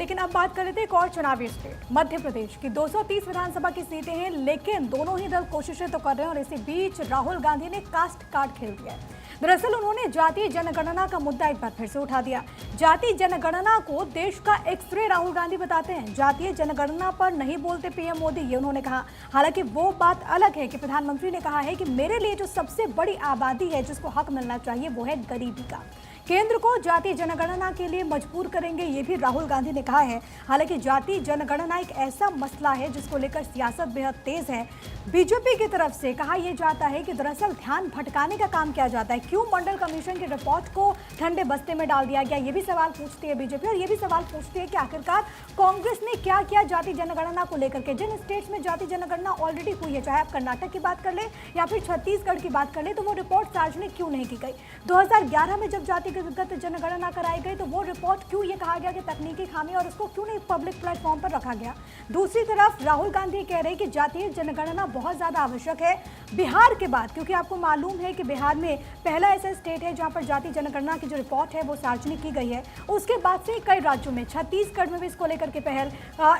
लेकिन अब बात कर रहे थे एक और चुनावी स्टेट मध्य प्रदेश की। 230 विधानसभा की सीटें हैं, लेकिन दोनों ही दल कोशिशें तो कर रहे हैं और इसी बीच राहुल गांधी ने कास्ट कार्ड खेल दिया है। दरअसल उन्होंने जातीय जनगणना का मुद्दा एक बार फिर से उठा दिया। जातीय जनगणना को देश का एक्सरे राहुल गांधी बताते हैं। जातीय जनगणना पर नहीं बोलते पीएम मोदी, ये उन्होंने कहा। हालांकि वो बात अलग है कि प्रधानमंत्री ने कहा है कि मेरे लिए जो सबसे बड़ी आबादी है जिसको हक मिलना चाहिए वो है गरीबी का। केंद्र को जातीय जनगणना के लिए मजबूर करेंगे, ये भी राहुल गांधी ने कहा है। हालांकि जातीय जनगणना एक ऐसा मसला है जिसको लेकर सियासत बेहद तेज है। बीजेपी की तरफ से कहा यह जाता है कि दरअसल ध्यान भटकाने का काम किया जाता है। क्यों मंडल कमीशन की रिपोर्ट को ठंडे बस्ते में डाल दिया गया, ये भी सवाल पूछती है बीजेपी। और ये भी सवाल पूछती है कि आखिरकार कांग्रेस ने क्या किया जातीय जनगणना को लेकर के। जिन स्टेट्स में जातीय जनगणना ऑलरेडी हुई है, चाहे आप कर्नाटक की बात कर ले या फिर छत्तीसगढ़ की बात कर ले, तो वो रिपोर्ट सार्वजनिक क्यों नहीं की गई। 2011 में जब जातीय जनगणना कराई गई तो वो रिपोर्ट क्यों ये कहा गया कि तकनीकी खामी, और उसको क्यों नहीं पब्लिक प्लेटफॉर्म पर रखा गया। दूसरी तरफ राहुल गांधी कह रहे हैं कि जातीय जनगणना बहुत ज्यादा आवश्यक है बिहार के बाद, क्योंकि आपको मालूम है कि बिहार में पहला ऐसा स्टेट है जहां पर जातीय जनगणना की जो रिपोर्ट है वो सार्वजनिक की गई है। उसके बाद से कई राज्यों में, छत्तीसगढ़ में भी इसको लेकर के पहल,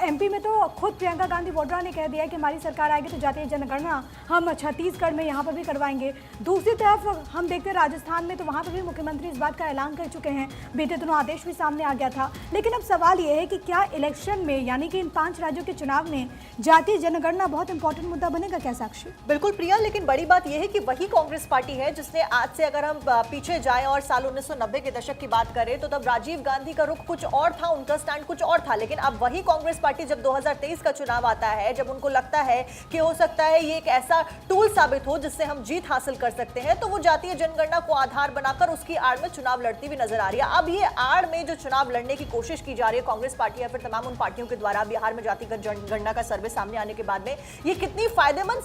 एमपी में तो खुद प्रियंका गांधी वाड्रा ने कह दिया कि हमारी सरकार आएगी तो जातीय जनगणना हम छत्तीसगढ़ में यहाँ पर भी करवाएंगे। दूसरी तरफ हम देखते हैं राजस्थान में, तो वहां पर भी मुख्यमंत्री इस बात का ऐलान कर चुके हैं। बीते दिनों आदेश भी सामने आ गया था। लेकिन अब सवाल यह है कि क्या इलेक्शन में, यानी कि इन 5 राज्यों के चुनाव में जातीय जनगणना बहुत इंपॉर्टेंट मुद्दा बनेगा क्या साक्षी? बिल्कुल प्रिया, लेकिन बड़ी बात यह है कि वही कांग्रेस पार्टी है जिसने आज से, अगर हम पीछे जाएं और साल 1990 के दशक की बात करें, तो तब राजीव गांधी का रुख कुछ और था, उनका स्टैंड कुछ और था। लेकिन अब वही कांग्रेस पार्टी जब 2023 का चुनाव आता है, जब उनको लगता है कि हो सकता है ये एक ऐसा टूल साबित हो जिससे हम जीत हासिल कर सकते हैं, तो वो जातीय जनगणना को आधार बनाकर उसकी आड़ में चुनाव लड़ती हुई नजर आ रही है। अब ये आड़ में जो चुनाव लड़ने की कोशिश की जा रही है कांग्रेस पार्टी या फिर तमाम उन पार्टियों के द्वारा, बिहार में जातिगत जनगणना का सर्वे सामने आने के बाद में ये कितनी फायदेमंद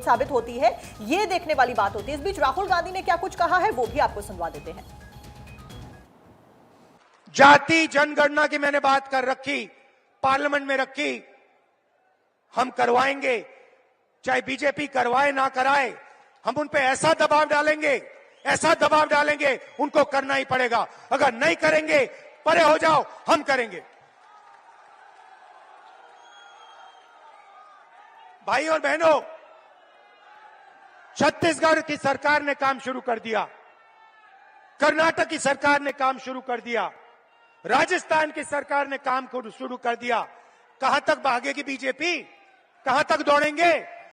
साबित होती है, ये देखने वाली बात होती है। इस बीच राहुल गांधी ने क्या कुछ कहा है वो भी आपको सुनवा देते हैं। जाति जनगणना की मैंने बात कर रखी, पार्लियामेंट में रखी, हम करवाएंगे, चाहे बीजेपी करवाए ना कराए, हम उन पे ऐसा दबाव डालेंगे उनको करना ही पड़ेगा। अगर नहीं करेंगे परे हो जाओ, हम करेंगे। भाई और बहनों, छत्तीसगढ़ की सरकार ने काम शुरू कर दिया, कर्नाटक की सरकार ने काम शुरू कर दिया, राजस्थान की सरकार ने काम शुरू कर दिया। कहां तक भागेगी बीजेपी, कहां तक दौड़ेंगे?